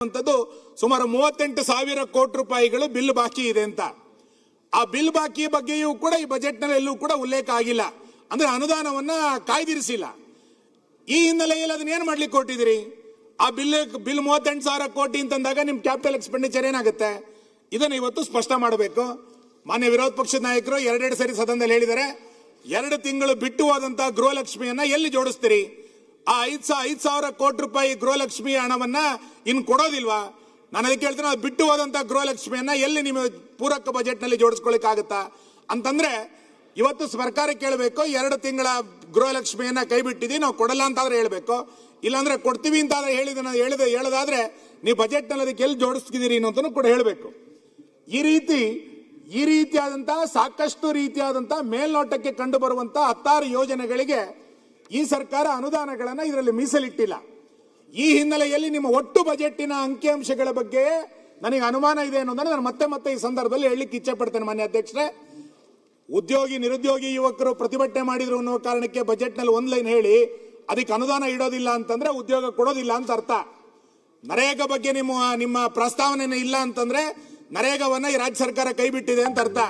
ಸುಮಾರು 38,000 ಕೋಟಿ ರೂಪಾಯಿಗಳು ಬಿಲ್ ಬಾಕಿ ಇದೆ ಅಂತ. ಆ ಬಿಲ್ ಬಾಕಿ ಬಗ್ಗೆಯೂ ಕೂಡ ಈ ಬಜೆಟ್ ನಲ್ಲಿ ಎಲ್ಲೂ ಕೂಡ ಉಲ್ಲೇಖ ಆಗಿಲ್ಲ. ಅಂದ್ರೆ ಅನುದಾನವನ್ನ ಕಾಯ್ದಿರಿಸಿಲ್ಲ. ಈ ಹಿನ್ನೆಲೆಯಲ್ಲಿ ಅದನ್ನ ಏನ್ ಮಾಡ್ಲಿಕ್ಕೆ ಕೊಟ್ಟಿದ್ದೀರಿ? ಆ ಬಿಲ್ 38,000 ಕೋಟಿ ಅಂತಂದಾಗ ನಿಮ್ ಕ್ಯಾಪಿಟಲ್ ಎಕ್ಸ್ಪೆಂಡಿಚರ್ ಏನಾಗುತ್ತೆ? ಇದನ್ನ ಇವತ್ತು ಸ್ಪಷ್ಟ ಮಾಡಬೇಕು. ಮಾನ್ಯ ವಿರೋಧ ಪಕ್ಷದ ನಾಯಕರು ಎರಡೆರಡು ಸರಿ ಸದನದಲ್ಲಿ ಹೇಳಿದ್ದಾರೆ, 2 ತಿಂಗಳು ಬಿಟ್ಟು ಹೋದಂತಹ ಗೃಹಲಕ್ಷ್ಮಿಯನ್ನ ಎಲ್ಲಿ ಜೋಡಿಸ್ತೀರಿ? ಆ 5,000 ಕೋಟಿ ರೂಪಾಯಿ ಗೃಹಲಕ್ಷ್ಮಿ ಹಣವನ್ನ ಇನ್ನು ಕೊಡೋದಿಲ್ವಾ? ನಾನು ಅದಕ್ಕೆ ಹೇಳ್ತೇನೆ, ಬಿಟ್ಟು ಹೋದಂತ ಗೃಹಲಕ್ಷ್ಮಿಯನ್ನ ಎಲ್ಲಿ ನಿಮ್ಮ ಪೂರಕ ಬಜೆಟ್ ನಲ್ಲಿ ಜೋಡಿಸ್ಕೊಳ್ಳಿಕ್ಕಾಗತ್ತಾ ಅಂತಂದ್ರೆ ಇವತ್ತು ಸರ್ಕಾರ ಕೇಳಬೇಕು. 2 ತಿಂಗಳ ಗೃಹಲಕ್ಷ್ಮಿಯನ್ನ ಕೈ ಬಿಟ್ಟಿದ್ದೀವಿ, ನಾವು ಕೊಡಲ್ಲ ಅಂತಾದ್ರೆ ಹೇಳ್ಬೇಕು. ಇಲ್ಲಾಂದ್ರೆ ಕೊಡ್ತೀವಿ ಅಂತಾದ್ರೆ ಹೇಳೋದಾದ್ರೆ ನೀವು ಬಜೆಟ್ ನಲ್ಲಿ ಅದಕ್ಕೆ ಎಲ್ಲಿ ಜೋಡಿಸ್ತಿದ್ದೀರಿ ಅನ್ನೋದನ್ನು ಕೂಡ ಹೇಳಬೇಕು. ಈ ರೀತಿಯಾದಂತಹ ಸಾಕಷ್ಟು ರೀತಿಯಾದಂತಹ ಮೇಲ್ನೋಟಕ್ಕೆ ಕಂಡು ಬರುವಂತಹ 16 ಯೋಜನೆಗಳಿಗೆ ಈ ಸರ್ಕಾರ ಅನುದಾನಗಳನ್ನ ಇದರಲ್ಲಿ ಮೀಸಲಿಟ್ಟಿಲ್ಲ. ಈ ಹಿನ್ನೆಲೆಯಲ್ಲಿ ನಿಮ್ಮ ಒಟ್ಟು ಬಜೆಟ್ಟಿನ ಅಂಕಿಅಂಶಗಳ ಬಗ್ಗೆ ನನಗೆ ಅನುಮಾನ ಇದೆ ಅನ್ನೋದನ್ನ ನಾನು ಮತ್ತೆ ಈ ಸಂದರ್ಭದಲ್ಲಿ ಹೇಳಲಿಕ್ಕೆ ಇಚ್ಛೆ ಪಡ್ತೇನೆ. ಮಾನ್ಯ ಅಧ್ಯಕ್ಷರೇ, ಉದ್ಯೋಗಿ ನಿರುದ್ಯೋಗಿ ಯುವಕರು ಪ್ರತಿಭಟನೆ ಮಾಡಿದ್ರು ಅನ್ನುವ ಕಾರಣಕ್ಕೆ ಬಜೆಟ್ ನಲ್ಲಿ ಒಂದ್ ಲೈನ್ ಹೇಳಿ ಅದಕ್ಕೆ ಅನುದಾನ ಇಡೋದಿಲ್ಲ ಅಂತಂದ್ರೆ ಉದ್ಯೋಗ ಕೊಡೋದಿಲ್ಲ ಅಂತ ಅರ್ಥ. ನರೇಗಾ ಬಗ್ಗೆ ನಿಮ್ಮ ಪ್ರಸ್ತಾವನೆ ಇಲ್ಲ ಅಂತಂದ್ರೆ ನರೇಗಾವನ್ನ ಈ ರಾಜ್ಯ ಸರ್ಕಾರ ಕೈ ಬಿಟ್ಟಿದೆ ಅಂತ ಅರ್ಥ.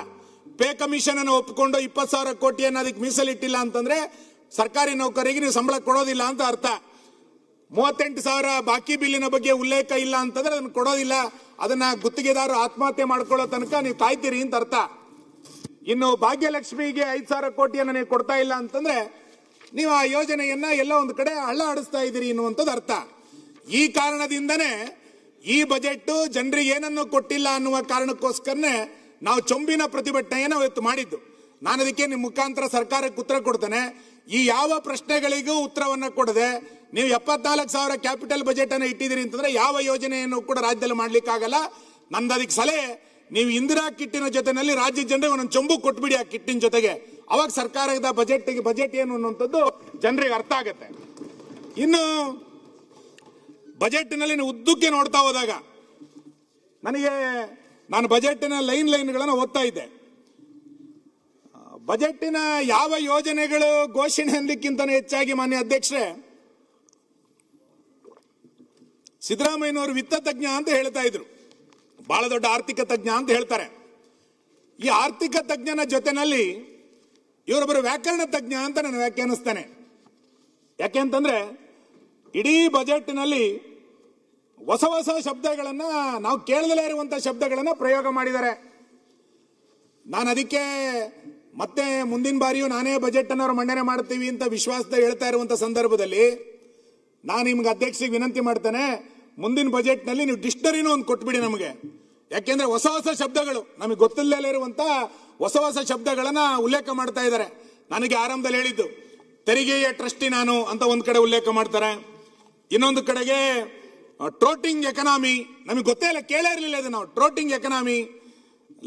ಪೇ ಕಮಿಷನ್ ಅನ್ನು ಒಪ್ಪಿಕೊಂಡು 20,000 ಕೋಟಿಯನ್ನು ಅದಕ್ಕೆ ಮೀಸಲಿಟ್ಟಿಲ್ಲ ಅಂತಂದ್ರೆ ಸರ್ಕಾರಿ ನೌಕರಿಗೆ ನೀವು ಸಂಬಳ ಕೊಡೋದಿಲ್ಲ ಅಂತ ಅರ್ಥ. 38,000 ಬಾಕಿ ಬಿಲ್ಲಿನ ಬಗ್ಗೆ ಉಲ್ಲೇಖ ಇಲ್ಲ ಅಂತಂದ್ರೆ ಅದನ್ನು ಕೊಡೋದಿಲ್ಲ, ಅದನ್ನ ಗುತ್ತಿಗೆದಾರರು ಆತ್ಮಹತ್ಯೆ ಮಾಡ್ಕೊಳ್ಳೋ ತನಕ ನೀವು ಕಾಯ್ತೀರಿ ಅಂತ ಅರ್ಥ. ಇನ್ನು ಭಾಗ್ಯಲಕ್ಷ್ಮಿಗೆ 5,000 ಕೋಟಿಯನ್ನು ನೀವು ಕೊಡ್ತಾ ಇಲ್ಲ ಅಂತಂದ್ರೆ ನೀವು ಆ ಯೋಜನೆಯನ್ನ ಎಲ್ಲ ಒಂದು ಕಡೆ ಹಳ್ಳ ಆಡಿಸ್ತಾ ಇದ್ದೀರಿ ಅನ್ನುವಂಥದ್ದು ಅರ್ಥ. ಈ ಕಾರಣದಿಂದನೇ ಈ ಬಜೆಟ್ ಜನರಿಗೆ ಏನನ್ನು ಕೊಟ್ಟಿಲ್ಲ ಅನ್ನುವ ಕಾರಣಕ್ಕೋಸ್ಕರನೇ ನಾವು ಚೊಂಬಿನ ಪ್ರತಿಭಟನೆಯನ್ನು ಇವತ್ತು ಮಾಡಿದ್ದು. ನಾನು ಅದಕ್ಕೆ ನಿಮ್ಮ ಮುಖಾಂತರ ಸರ್ಕಾರಕ್ಕೆ ಉತ್ತರ ಕೊಡ್ತೇನೆ. ಈ ಯಾವ ಪ್ರಶ್ನೆಗಳಿಗೂ ಉತ್ತರವನ್ನ ಕೊಡದೆ ನೀವು 74,000 ಕ್ಯಾಪಿಟಲ್ ಬಜೆಟ್ ಅನ್ನು ಇಟ್ಟಿದ್ದೀರಿ ಅಂತಂದ್ರೆ ಯಾವ ಯೋಜನೆಯನ್ನು ಕೂಡ ರಾಜ್ಯದಲ್ಲಿ ಮಾಡ್ಲಿಕ್ಕಾಗಲ್ಲ. ನಂದು ಅದಕ್ಕೆ ಸಲಹೆ, ನೀವು ಇಂದಿರಾ ಕಿಟ್ಟಿನ ಜೊತೆನಲ್ಲಿ ರಾಜ್ಯ ಜನರಿಗೆ ಒಂದೊಂದು ಚೊಂಬು ಕೊಟ್ಬಿಡಿ ಆ ಕಿಟ್ಟಿನ ಜೊತೆಗೆ. ಅವಾಗ ಸರ್ಕಾರದ ಬಜೆಟ್ ಏನು ಅನ್ನುವಂಥದ್ದು ಜನರಿಗೆ ಅರ್ಥ ಆಗುತ್ತೆ. ಇನ್ನು ಬಜೆಟ್ ನಲ್ಲಿ ಉದ್ದಕ್ಕೆ ನೋಡ್ತಾ ಹೋದಾಗ ನಾನು ಬಜೆಟಿನ ಲೈನ್ಗಳನ್ನು ಓದ್ತಾ ಇದ್ದೆ. ಬಜೆಟಿನ ಯಾವ ಯೋಜನೆಗಳು ಘೋಷಣೆ ಅನ್ನಲಿಕ್ಕಿಂತ ಹೆಚ್ಚಾಗಿ ಮಾನ್ಯ ಅಧ್ಯಕ್ಷರೇ, ಸಿದ್ದರಾಮಯ್ಯನವರು ವಿತ್ತ ತಜ್ಞ ಅಂತ ಹೇಳ್ತಾ ಇದ್ರು, ಬಹಳ ದೊಡ್ಡ ಆರ್ಥಿಕ ತಜ್ಞ ಅಂತ ಹೇಳ್ತಾರೆ. ಈ ಆರ್ಥಿಕ ತಜ್ಞನ ಜೊತೆನಲ್ಲಿ ಇವರೊಬ್ಬರು ವ್ಯಾಕರಣ ತಜ್ಞ ಅಂತ ನಾನು ವ್ಯಾಖ್ಯಾನಿಸ್ತೇನೆ. ಯಾಕೆಂತಂದ್ರೆ ಇಡೀ ಬಜೆಟ್ನಲ್ಲಿ ಹೊಸ ಶಬ್ದಗಳನ್ನ, ನಾವು ಕೇಳದಲೇ ಇರುವಂತಹ ಶಬ್ದಗಳನ್ನ ಪ್ರಯೋಗ ಮಾಡಿದ್ದಾರೆ. ನಾನು ಅದಕ್ಕೆ ಮತ್ತೆ ಮುಂದಿನ ಬಾರಿಯೂ ನಾನೇ ಬಜೆಟ್ ಅನ್ನು ಮಂಡನೆ ಮಾಡ್ತೀವಿ ಅಂತ ವಿಶ್ವಾಸದ ಹೇಳ್ತಾ ಇರುವಂತಹ ಸಂದರ್ಭದಲ್ಲಿ ನಾನು ನಿಮ್ಗೆ ಅಧ್ಯಕ್ಷರಿಗೆ ವಿನಂತಿ ಮಾಡ್ತೇನೆ, ಮುಂದಿನ ಬಜೆಟ್ ನಲ್ಲಿ ನೀವು ಡಿಕ್ಷನರಿನೂ ಒಂದು ಕೊಟ್ಬಿಡಿ ನಮಗೆ. ಯಾಕೆಂದ್ರೆ ಹೊಸ ಶಬ್ದಗಳು ನಮಗೆ ಗೊತ್ತಿಲ್ಲದೆ ಇರುವಂತ ಹೊಸ ಶಬ್ದಗಳನ್ನ ಉಲ್ಲೇಖ ಮಾಡ್ತಾ ಇದ್ದಾರೆ. ನನಗೆ ಆರಂಭದಲ್ಲಿ ಹೇಳಿದ್ದು ತೆರಿಗೆಯ ಟ್ರಸ್ಟಿ ನಾನು ಅಂತ ಒಂದ್ ಕಡೆ ಉಲ್ಲೇಖ ಮಾಡ್ತಾರೆ, ಇನ್ನೊಂದು ಕಡೆಗೆ ಟ್ರೋಟಿಂಗ್ ಎಕನಾಮಿ, ನಮಗೆ ಗೊತ್ತೇ ಇಲ್ಲ, ಕೇಳೇ ಇರಲಿಲ್ಲ ಇದು ನಾವು. ಟ್ರೋಟಿಂಗ್ ಎಕನಾಮಿ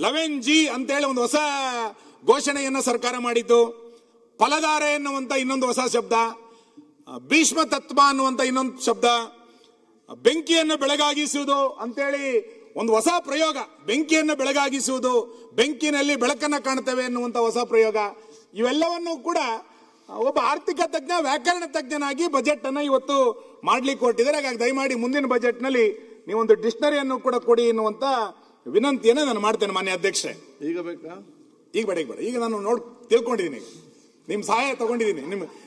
11G ಅಂತೇಳಿ ಒಂದು ಹೊಸ ಘೋಷಣೆಯನ್ನ ಸರ್ಕಾರ ಮಾಡಿದ್ದು. ಫಲಧಾರೆ ಎನ್ನುವಂತ ಇನ್ನೊಂದು ಹೊಸ ಶಬ್ದ, ಭೀಷ್ಮ ತತ್ವ ಅನ್ನುವಂತ ಇನ್ನೊಂದು ಶಬ್ದ, ಬೆಂಕಿಯನ್ನು ಬೆಳಗಾಗಿಸುವುದು ಅಂತೇಳಿ ಒಂದು ಹೊಸ ಪ್ರಯೋಗ, ಬೆಂಕಿಯನ್ನು ಬೆಳಗಾಗಿಸುವುದು, ಬೆಂಕಿನಲ್ಲಿ ಬೆಳಕನ್ನ ಕಾಣ್ತೇವೆ ಎನ್ನುವಂತ ಹೊಸ ಪ್ರಯೋಗ. ಇವೆಲ್ಲವನ್ನು ಕೂಡ ಒಬ್ಬ ಆರ್ಥಿಕ ತಜ್ಞ, ವ್ಯಾಕರಣ ತಜ್ಞನಾಗಿ ಬಜೆಟ್ ಅನ್ನ ಇವತ್ತು ಮಾಡ್ಲಿಕ್ಕೆ ಹೊರಟಿದ್ದಾರೆ. ಹಾಗಾಗಿ ದಯಮಾಡಿ ಮುಂದಿನ ಬಜೆಟ್ ನಲ್ಲಿ ನೀವೊಂದು ಡಿಕ್ಷನರಿಯನ್ನು ಕೂಡ ಕೊಡಿ ಎನ್ನುವಂತ ವಿನಂತಿಯನ್ನು ನಾನು ಮಾಡ್ತೇನೆ ಮಾನ್ಯ ಅಧ್ಯಕ್ಷರೇ. ಈಗ ಬೇಕಾ? ಈಗ ಬೇಡ, ಈಗ ನಾನು ತಿಳ್ಕೊಂಡಿದ್ದೀನಿ, ನಿಮ್ ಸಹಾಯ ತಗೊಂಡಿದ್ದೀನಿ,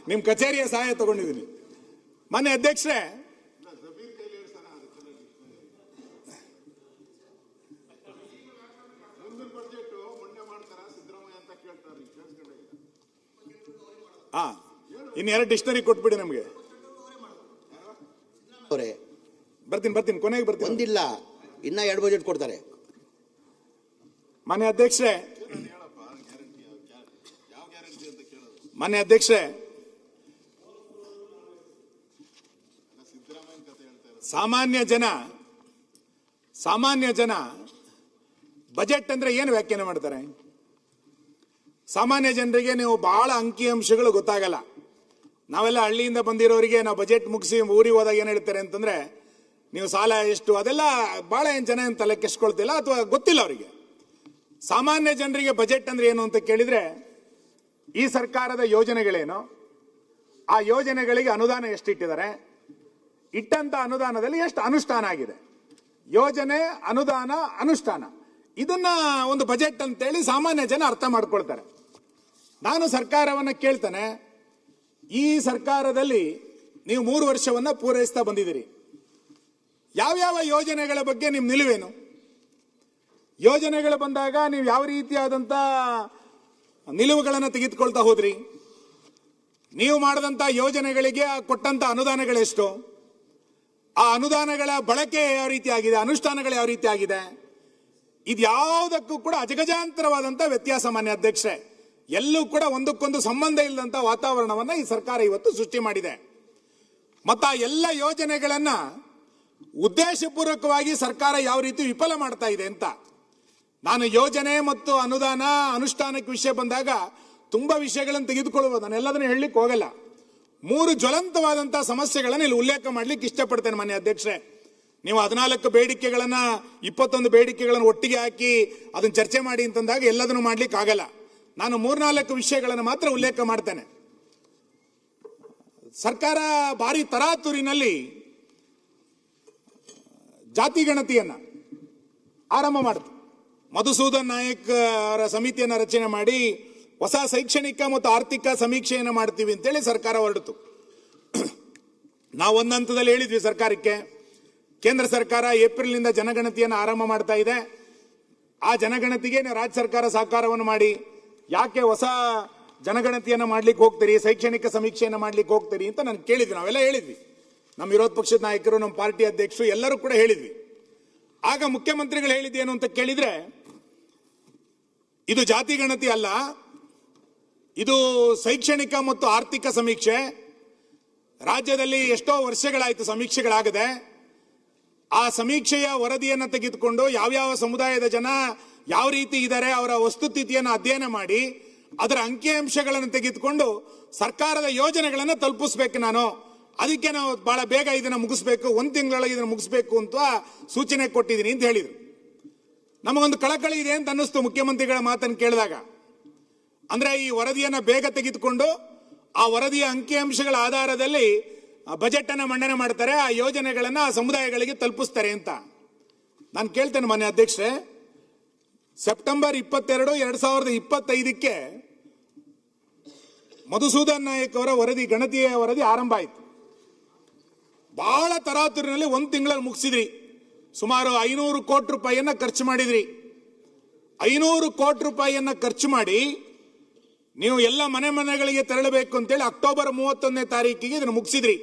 ನಿಮ್ ಕಚೇರಿಯ ಸಹಾಯ ತಗೊಂಡಿದ್ದೀನಿ ಮಾನ್ಯ ಅಧ್ಯಕ್ಷರೇ. ಇನ್ನು 2 ಡಿಕ್ಷನರಿ ಕೊಟ್ಬಿಡಿ ನಮಗೆ. ಬರ್ತೀನಿ ಕೊನೆಗೆ ಬರ್ತೀನಿ. ಒಂದಿಲ್ಲ, ಇನ್ನ 2 ಬಜೆಟ್ ಕೊಡ್ತಾರೆ ಮಾನ್ಯ ಅಧ್ಯಕ್ಷರೇ. ಸಾಮಾನ್ಯ ಜನ ಬಜೆಟ್ ಅಂದ್ರೆ ಏನು ವ್ಯಾಖ್ಯಾನ ಮಾಡ್ತಾರೆ? ಸಾಮಾನ್ಯ ಜನರಿಗೆ ನೀವು ಬಹಳ ಅಂಕಿಅಂಶಗಳು ಗೊತ್ತಾಗಲ್ಲ. ನಾವೆಲ್ಲ ಹಳ್ಳಿಯಿಂದ ಬಂದಿರೋರಿಗೆ ನಾವು ಬಜೆಟ್ ಮುಗಿಸಿ ಊರಿಗೆ ಹೋದಾಗ ಏನ್ ಹೇಳ್ತಾರೆ ಅಂತಂದ್ರೆ, ನೀವು ಸಾಲ ಎಷ್ಟು ಅದೆಲ್ಲ ಬಹಳ ಜನ ತಲೆ ಕೆಸ್ಕೊಳ್ತಿಲ್ಲ ಅಥವಾ ಗೊತ್ತಿಲ್ಲ ಅವರಿಗೆ. ಸಾಮಾನ್ಯ ಜನರಿಗೆ ಬಜೆಟ್ ಅಂದ್ರೆ ಏನು ಅಂತ ಕೇಳಿದ್ರೆ, ಈ ಸರ್ಕಾರದ ಯೋಜನೆಗಳೇನು, ಆ ಯೋಜನೆಗಳಿಗೆ ಅನುದಾನ ಎಷ್ಟಿಟ್ಟಿದ್ದಾರೆ, ಇಟ್ಟಂತ ಅನುದಾನದಲ್ಲಿ ಎಷ್ಟು ಅನುಷ್ಠಾನ ಆಗಿದೆ, ಯೋಜನೆ, ಅನುದಾನ, ಅನುಷ್ಠಾನ, ಇದನ್ನ ಒಂದು ಬಜೆಟ್ ಅಂತೇಳಿ ಸಾಮಾನ್ಯ ಜನ ಅರ್ಥ ಮಾಡ್ಕೊಳ್ತಾರೆ. ನಾನು ಸರ್ಕಾರವನ್ನ ಕೇಳ್ತಾನೆ, ಈ ಸರ್ಕಾರದಲ್ಲಿ ನೀವು 3 ವರ್ಷವನ್ನ ಪೂರೈಸ್ತಾ ಬಂದಿದ್ದೀರಿ. ಯಾವ್ಯಾವ ಯೋಜನೆಗಳ ಬಗ್ಗೆ ನಿಮ್ಮ ನಿಲುವೇನು? ಯೋಜನೆಗಳು ಬಂದಾಗ ನೀವು ಯಾವ ರೀತಿಯಾದಂಥ ನಿಲುವುಗಳನ್ನು ತೆಗೆದುಕೊಳ್ತಾ ಹೋದ್ರಿ? ನೀವು ಮಾಡಿದಂಥ ಯೋಜನೆಗಳಿಗೆ ಕೊಟ್ಟಂತ ಅನುದಾನಗಳೆಷ್ಟು? ಆ ಅನುದಾನಗಳ ಬಳಕೆ ಯಾವ ರೀತಿ ಆಗಿದೆ? ಅನುಷ್ಠಾನಗಳು ಯಾವ ರೀತಿ ಆಗಿದೆ? ಇದ್ಯಾವುದಕ್ಕೂ ಕೂಡ ಅಜಗಜಾಂತರವಾದಂಥ ವ್ಯತ್ಯಾಸ. ಮಾನ್ಯ ಅಧ್ಯಕ್ಷೆ, ಎಲ್ಲೂ ಕೂಡ ಒಂದಕ್ಕೊಂದು ಸಂಬಂಧ ಇಲ್ಲದಂತ ವಾತಾವರಣವನ್ನ ಈ ಸರ್ಕಾರ ಇವತ್ತು ಸೃಷ್ಟಿ ಮಾಡಿದೆ. ಮತ್ತು ಆ ಎಲ್ಲ ಯೋಜನೆಗಳನ್ನ ಉದ್ದೇಶಪೂರ್ವಕವಾಗಿ ಸರ್ಕಾರ ಯಾವ ರೀತಿ ವಿಫಲ ಮಾಡ್ತಾ ಇದೆ ಅಂತ. ನಾನು ಯೋಜನೆ ಮತ್ತು ಅನುದಾನ, ಅನುಷ್ಠಾನಕ್ಕೆ ವಿಷಯ ಬಂದಾಗ ತುಂಬಾ ವಿಷಯಗಳನ್ನು ತೆಗೆದುಕೊಳ್ಳಬಹುದು, ನಾನು ಎಲ್ಲದನ್ನು ಹೇಳಲಿಕ್ಕೆ ಹೋಗಲ್ಲ. 3 ಜ್ವಲಂತವಾದಂತಹ ಸಮಸ್ಯೆಗಳನ್ನು ಇಲ್ಲಿ ಉಲ್ಲೇಖ ಮಾಡ್ಲಿಕ್ಕೆ ಇಷ್ಟಪಡ್ತೇನೆ ಮಾನ್ಯ ಅಧ್ಯಕ್ಷೆ. ನೀವು 14 ಬೇಡಿಕೆಗಳನ್ನ 21 ಬೇಡಿಕೆಗಳನ್ನು ಒಟ್ಟಿಗೆ ಹಾಕಿ ಅದನ್ನ ಚರ್ಚೆ ಮಾಡಿ ಅಂತಂದಾಗ ಎಲ್ಲದನ್ನು ಮಾಡ್ಲಿಕ್ಕೆ ಆಗಲ್ಲ. ನಾನು 3-4 ವಿಷಯಗಳನ್ನು ಮಾತ್ರ ಉಲ್ಲೇಖ ಮಾಡ್ತೇನೆ. ಸರ್ಕಾರ ಭಾರಿ ತರಾತುರಿನಲ್ಲಿ ಜಾತಿ ಗಣತಿಯನ್ನ ಆರಂಭ ಮಾಡಿತು. ಮಧುಸೂದನ್ ನಾಯಕ್ ಅವರ ಸಮಿತಿಯನ್ನ ರಚನೆ ಮಾಡಿ ಹೊಸ ಶೈಕ್ಷಣಿಕ ಮತ್ತು ಆರ್ಥಿಕ ಸಮೀಕ್ಷೆಯನ್ನು ಮಾಡ್ತೀವಿ ಅಂತೇಳಿ ಸರ್ಕಾರ ಹೊರಡಿತು. ನಾವು ಒಂದು ಹಂತದಲ್ಲಿ ಹೇಳಿದ್ವಿ ಸರ್ಕಾರಕ್ಕೆ, ಕೇಂದ್ರ ಸರ್ಕಾರ ಏಪ್ರಿಲ್ನಿಂದ ಜನಗಣತಿಯನ್ನು ಆರಂಭ ಮಾಡ್ತಾ ಇದೆ, ಆ ಜನಗಣತಿಗೆ ರಾಜ್ಯ ಸರ್ಕಾರ ಸಹಕಾರವನ್ನು ಮಾಡಿ. ಯಾಕೆ ಹೊಸ ಜನಗಣತಿಯನ್ನು ಮಾಡ್ಲಿಕ್ಕೆ ಹೋಗ್ತೀರಿ, ಶೈಕ್ಷಣಿಕ ಸಮೀಕ್ಷೆಯನ್ನು ಮಾಡ್ಲಿಕ್ಕೆ ಹೋಗ್ತೀರಿ ಅಂತ ನಾನು ಕೇಳಿದ್ವಿ. ನಾವೆಲ್ಲ ಹೇಳಿದ್ವಿ, ನಮ್ಮ ವಿರೋಧ ಪಕ್ಷದ ನಾಯಕರು, ನಮ್ಮ ಪಾರ್ಟಿ ಅಧ್ಯಕ್ಷರು ಎಲ್ಲರೂ ಕೂಡ ಹೇಳಿದ್ವಿ. ಆಗ ಮುಖ್ಯಮಂತ್ರಿಗಳು ಹೇಳಿದ್ದೇನು ಅಂತ ಕೇಳಿದ್ರೆ, ಇದು ಜಾತಿ ಗಣತಿ ಅಲ್ಲ, ಇದು ಶೈಕ್ಷಣಿಕ ಮತ್ತು ಆರ್ಥಿಕ ಸಮೀಕ್ಷೆ. ರಾಜ್ಯದಲ್ಲಿ ಎಷ್ಟೋ ವರ್ಷಗಳಾಯಿತು ಸಮೀಕ್ಷೆಗಳಾಗದೆ. ಆ ಸಮೀಕ್ಷೆಯ ವರದಿಯನ್ನು ತೆಗೆದುಕೊಂಡು ಯಾವ್ಯಾವ ಸಮುದಾಯದ ಜನ ಯಾವ ರೀತಿ ಇದ್ದಾರೆ ಅವರ ವಸ್ತುಸ್ಥಿತಿಯನ್ನು ಅಧ್ಯಯನ ಮಾಡಿ ಅದರ ಅಂಕಿಅಂಶಗಳನ್ನು ತೆಗೆದುಕೊಂಡು ಸರ್ಕಾರದ ಯೋಜನೆಗಳನ್ನು ತಲುಪಿಸ್ಬೇಕು. ಅದಕ್ಕೆ ನಾವು ಬಹಳ ಬೇಗ ಇದನ್ನ ಮುಗಿಸ್ಬೇಕು, 1 ತಿಂಗಳೊಳಗೆ ಇದನ್ನು ಮುಗಿಸ್ಬೇಕು ಅಂತ ಸೂಚನೆ ಕೊಟ್ಟಿದ್ದೀನಿ ಅಂತ ಹೇಳಿದ್ರು. ನಮಗೊಂದು ಕಳಕಳಿ ಇದೆ ಅಂತ ಅನ್ನಿಸ್ತು ಮುಖ್ಯಮಂತ್ರಿಗಳ ಮಾತನ್ನು ಕೇಳಿದಾಗ. ಅಂದ್ರೆ ಈ ವರದಿಯನ್ನ ಬೇಗ ತೆಗೆದುಕೊಂಡು ಆ ವರದಿಯ ಅಂಕಿಅಂಶಗಳ ಆಧಾರದಲ್ಲಿ ಬಜೆಟ್ ಅನ್ನ ಮಂಡನೆ ಮಾಡ್ತಾರೆ, ಆ ಯೋಜನೆಗಳನ್ನ ಆ ಸಮುದಾಯಗಳಿಗೆ ತಲುಪಿಸ್ತಾರೆ ಅಂತ. ನಾನು ಕೇಳ್ತೇನೆ ಮಾನ್ಯ ಅಧ್ಯಕ್ಷರೇ, ಸೆಪ್ಟೆಂಬರ್ 22, 2025ಕ್ಕೆ ಮಧುಸೂದನ್ ನಾಯಕ್ ಅವರ ವರದಿ, ಗಣತಿಯ ವರದಿ ಆರಂಭ ಆಯಿತು. ಬಹಳ ತರಾತುರಿನಲ್ಲಿ 1 ತಿಂಗಳಲ್ಲಿ ಮುಗಿಸಿದ್ರಿ. ಸುಮಾರು 500 ಕೋಟಿ ರೂಪಾಯಿಯನ್ನ ಖರ್ಚು ಮಾಡಿದ್ರಿ. 500 ಕೋಟಿ ರೂಪಾಯಿಯನ್ನ ಖರ್ಚು ಮಾಡಿ ನೀವು ಎಲ್ಲ ಮನೆಗಳಿಗೆ ತೆರಳಬೇಕು ಅಂತೇಳಿ ಅಕ್ಟೋಬರ್ 31ನೇ ತಾರೀಕಿಗೆ ಇದನ್ನು ಮುಗಿಸಿದ್ರಿ.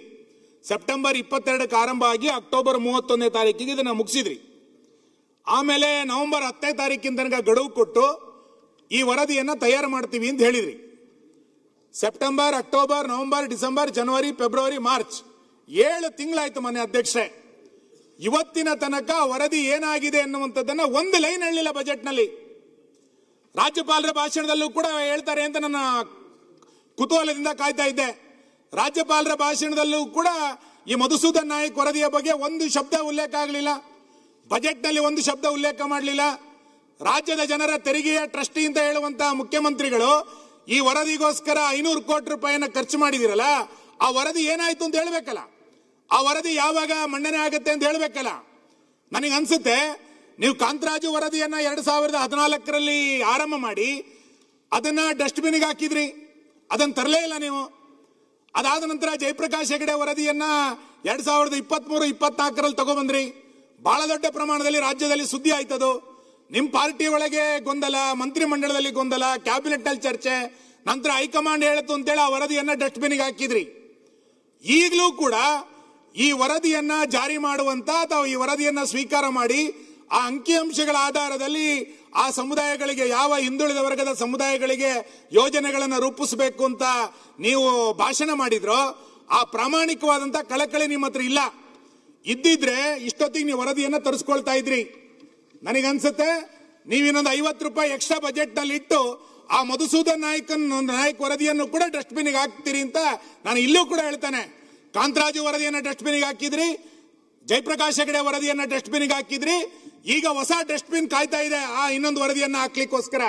ಸೆಪ್ಟೆಂಬರ್ 22ಕ್ಕೆ ಆರಂಭ ಆಗಿ ಅಕ್ಟೋಬರ್ 31ನೇ ತಾರೀಕಿಗೆ ಇದನ್ನು ಮುಗಿಸಿದ್ರಿ. ಆಮೇಲೆ ನವೆಂಬರ್ 10ನೇ ತಾರೀಕಿನ ತನಕ ಗಡುವು ಕೊಟ್ಟು ಈ ವರದಿಯನ್ನ ತಯಾರು ಮಾಡ್ತೀವಿ ಅಂತ ಹೇಳಿದ್ರಿ. ಸೆಪ್ಟೆಂಬರ್, ಅಕ್ಟೋಬರ್, ನವೆಂಬರ್, ಡಿಸೆಂಬರ್, ಜನವರಿ, ಫೆಬ್ರವರಿ, ಮಾರ್ಚ್ 7 ತಿಂಗಳಾಯ್ತು ಮಾನ್ಯ ಅಧ್ಯಕ್ಷರೇ. ಇವತ್ತಿನ ತನಕ ವರದಿ ಏನಾಗಿದೆ ಅನ್ನುವಂಥದ್ದನ್ನ ಒಂದು ಲೈನ್ ಹೇಳಿಲ್ಲ ಬಜೆಟ್ನಲ್ಲಿ. ರಾಜ್ಯಪಾಲರ ಭಾಷಣದಲ್ಲೂ ಕೂಡ ಹೇಳ್ತಾರೆ ಅಂತ ನನ್ನ ಕುತೂಹಲದಿಂದ ಕಾಯ್ತಾ ಇದ್ದೆ. ರಾಜ್ಯಪಾಲರ ಭಾಷಣದಲ್ಲೂ ಕೂಡ ಈ ಮಧುಸೂದನ್ ನಾಯಕ್ ವರದಿಯ ಬಗ್ಗೆ ಒಂದು ಶಬ್ದ ಉಲ್ಲೇಖ ಆಗಲಿಲ್ಲ. ಬಜೆಟ್ನಲ್ಲಿ ಒಂದು ಶಬ್ದ ಉಲ್ಲೇಖ ಮಾಡಲಿಲ್ಲ. ರಾಜ್ಯದ ಜನರ ತೆರಿಗೆಯ ಟ್ರಸ್ಟಿ ಅಂತ ಹೇಳುವಂತಹ ಮುಖ್ಯಮಂತ್ರಿಗಳು ಈ ವರದಿಗೋಸ್ಕರ 500 ಕೋಟಿ ರೂಪಾಯಿಯನ್ನ ಖರ್ಚು ಮಾಡಿದಿರಲ್ಲ, ಆ ವರದಿ ಏನಾಯ್ತು ಅಂತ ಹೇಳ್ಬೇಕಲ್ಲ, ಆ ವರದಿ ಯಾವಾಗ ಮಂಡನೆ ಆಗುತ್ತೆ ಅಂತ ಹೇಳ್ಬೇಕಲ್ಲ. ನನಗೆ ಅನ್ಸುತ್ತೆ ನೀವು ಕಾಂತರಾಜು ವರದಿಯನ್ನ 2014ರಲ್ಲಿ ಆರಂಭ ಮಾಡಿ ಅದನ್ನ ಡಸ್ಟ್ಬಿನ್ಗೆ ಹಾಕಿದ್ರಿ, ಅದನ್ನ ತರಲೇ ಇಲ್ಲ ನೀವು. ಅದಾದ ನಂತರ ಜಯಪ್ರಕಾಶ್ ಹೆಗಡೆ ವರದಿಯನ್ನ 2023-24ರಲ್ಲಿ ತಗೊಬಂದ್ರಿ. ಬಹಳ ದೊಡ್ಡ ಪ್ರಮಾಣದಲ್ಲಿ ರಾಜ್ಯದಲ್ಲಿ ಸುದ್ದಿ ಆಯ್ತದು. ನಿಮ್ಮ ಪಾರ್ಟಿ ಒಳಗೆ ಗೊಂದಲ, ಮಂತ್ರಿ ಮಂಡಲದಲ್ಲಿ ಗೊಂದಲ, ಕ್ಯಾಬಿನೆಟ್ ಅಲ್ಲಿ ಚರ್ಚೆ, ನಂತರ ಹೈಕಮಾಂಡ್ ಹೇಳಿತು ಅಂತೇಳಿ ಆ ವರದಿಯನ್ನ ಡಸ್ಟ್ಬಿನ್ಗೆ ಹಾಕಿದ್ರಿ. ಈಗಲೂ ಕೂಡ ಈ ವರದಿಯನ್ನ ಜಾರಿ ಮಾಡುವಂತ ಅಥವಾ ಈ ವರದಿಯನ್ನ ಸ್ವೀಕಾರ ಮಾಡಿ ಆ ಅಂಕಿಅಂಶಗಳ ಆಧಾರದಲ್ಲಿ ಆ ಸಮುದಾಯಗಳಿಗೆ, ಯಾವ ಹಿಂದುಳಿದ ವರ್ಗದ ಸಮುದಾಯಗಳಿಗೆ ಯೋಜನೆಗಳನ್ನು ರೂಪಿಸಬೇಕು ಅಂತ ನೀವು ಭಾಷಣ ಮಾಡಿದ್ರೋ ಆ ಪ್ರಾಮಾಣಿಕವಾದಂತ ಕಳಕಳಿ ನಿಮ್ಮ ಹತ್ರ ಇಲ್ಲ. ಇದ್ದಿದ್ರೆ ಇಷ್ಟೊತ್ತಿಗೆ ನೀವು ವರದಿಯನ್ನ ತರಿಸ್ಕೊಳ್ತಾ ಇದ್ರಿ. ನನಗನ್ಸುತ್ತೆ ನೀವಿನ್ನೊಂದು 50 ರೂಪಾಯಿ ಎಕ್ಸ್ಟ್ರಾ ಬಜೆಟ್ ನಲ್ಲಿ ಇಟ್ಟು ಆ ಮಧುಸೂದನ್ ನಾಯಕ್ ವರದಿಯನ್ನು ಕೂಡ ಡಸ್ಟ್ಬಿನ್ಗೆ ಹಾಕ್ತೀರಿ ಅಂತ ನಾನು ಇಲ್ಲೂ ಕೂಡ ಹೇಳ್ತಾನೆ. ಕಾಂತರಾಜು ವರದಿಯನ್ನ ಡಸ್ಟ್ಬಿನ್ಗೆ ಹಾಕಿದ್ರಿ, ಜಯಪ್ರಕಾಶ್ ಹೆಗಡೆ ವರದಿಯನ್ನ ಡಸ್ಟ್ಬಿನ್ಗೆ ಹಾಕಿದ್ರಿ. ಈಗ ಹೊಸ ಡಸ್ಟ್ಬಿನ್ ಕಾಯ್ತಾ ಇದೆ ಆ ಇನ್ನೊಂದು ವರದಿಯನ್ನ ಹಾಕ್ಲಿಕ್ಕೋಸ್ಕರ.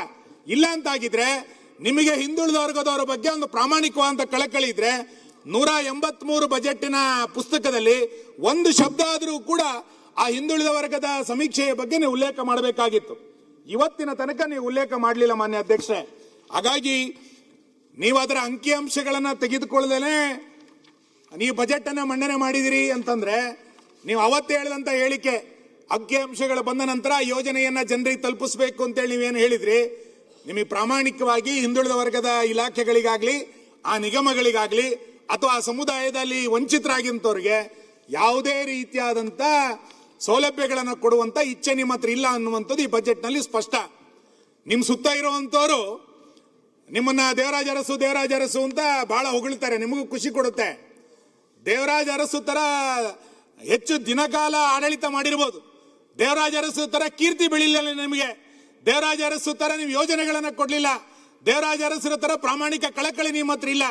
ಇಲ್ಲ ಅಂತಾಗಿದ್ರೆ ನಿಮಗೆ ಹಿಂದುಳಿದ ವರ್ಗದವರ ಬಗ್ಗೆ ಒಂದು ಪ್ರಾಮಾಣಿಕವಾದ ಕಳಕಳಿ ಇದ್ರೆ 183 ಬಜೆಟಿನ ಪುಸ್ತಕದಲ್ಲಿ ಒಂದು ಶಬ್ದ ಆದರೂ ಕೂಡ ಆ ಹಿಂದುಳಿದ ವರ್ಗದ ಸಮೀಕ್ಷೆಯ ಬಗ್ಗೆ ನೀವು ಉಲ್ಲೇಖ ಮಾಡಬೇಕಾಗಿತ್ತು. ಇವತ್ತಿನ ತನಕ ನೀವು ಉಲ್ಲೇಖ ಮಾಡಲಿಲ್ಲ ಮಾನ್ಯ ಅಧ್ಯಕ್ಷರೇ. ಹಾಗಾಗಿ ನೀವು ಅದರ ಅಂಕಿಅಂಶಗಳನ್ನ ತೆಗೆದುಕೊಳ್ಳದೇನೆ ನೀವು ಬಜೆಟ್ ಅನ್ನ ಮಂಡನೆ ಮಾಡಿದಿರಿ ಅಂತಂದ್ರೆ, ನೀವು ಅವತ್ತೇ ಹೇಳಿದಂತ ಹೇಳಿಕೆ ಅಂಕಿಅಂಶಗಳು ಬಂದ ನಂತರ ಯೋಜನೆಯನ್ನ ಜನರಿಗೆ ತಲುಪಿಸಬೇಕು ಅಂತೇಳಿ ನೀವೇನು ಹೇಳಿದ್ರಿ, ನಿಮಗೆ ಪ್ರಾಮಾಣಿಕವಾಗಿ ಹಿಂದುಳಿದ ವರ್ಗದ ಇಲಾಖೆಗಳಿಗಾಗ್ಲಿ ಆ ನಿಗಮಗಳಿಗಾಗ್ಲಿ ಅಥವಾ ಆ ಸಮುದಾಯದಲ್ಲಿ ವಂಚಿತರಾಗಿಂತವ್ರಿಗೆ ಯಾವುದೇ ರೀತಿಯಾದಂತ ಸೌಲಭ್ಯಗಳನ್ನು ಕೊಡುವಂತ ಇಚ್ಛೆ ನಿಮ್ಮ ಹತ್ರ ಇಲ್ಲ ಅನ್ನುವಂಥದ್ದು ಈ ಬಜೆಟ್ ನಲ್ಲಿ ಸ್ಪಷ್ಟ. ನಿಮ್ ಸುತ್ತ ಇರುವಂತವರು ನಿಮ್ಮನ್ನ ದೇವರಾಜ ಅರಸು ಅಂತ ಬಹಳ ಹೊಗಳ್ತಾರೆ, ನಿಮಗೂ ಖುಷಿ ಕೊಡುತ್ತೆ. ದೇವರಾಜ ಅರಸು ತರ ಹೆಚ್ಚು ದಿನಕಾಲ ಆಡಳಿತ ಮಾಡಿರ್ಬೋದು, ದೇವರಾಜ ಅರಸು ತರ ಕೀರ್ತಿ ಬೆಳಿಲಿಲ್ಲ ನಿಮಗೆ, ದೇವರಾಜ ಅರಸು ತರ ನೀವು ಯೋಜನೆಗಳನ್ನ ಕೊಡ್ಲಿಲ್ಲ, ದೇವರಾಜ ಅರಸರ ತರ ಪ್ರಾಮಾಣಿಕ ಕಳಕಳಿ ನಿಮ್ಮ ಹತ್ರ ಇಲ್ಲ.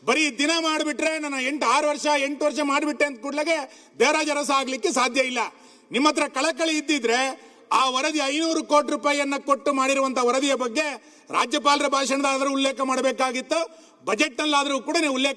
ಬರೀ ದಿನ ಮಾಡಿಬಿಟ್ರೆ ನಾನು 8 ವರ್ಷ ಮಾಡಿಬಿಟ್ಟೆ ಅಂತ ಕೂಡ್ಲಾಗೆ ದೇವರಾಜ ಅರಸು ಆಗ್ಲಿಕ್ಕೆ ಸಾಧ್ಯ ಇಲ್ಲ. ನಿಮ್ಮ ಹತ್ರ ಕಳಕಳಿ ಇದ್ದಿದ್ರೆ ಆ ವರದಿ 500 ಕೋಟಿ ರೂಪಾಯಿಯನ್ನ ಕೊಟ್ಟು ಮಾಡಿರುವಂತಹ ವರದಿಯ ಬಗ್ಗೆ ರಾಜ್ಯಪಾಲರ ಭಾಷಣದಾದರೂ ಉಲ್ಲೇಖ ಮಾಡಬೇಕಾಗಿತ್ತು, ಬಜೆಟ್ ನಲ್ಲಾದರೂ ಕೂಡ ನೀವು ಉಲ್ಲೇಖ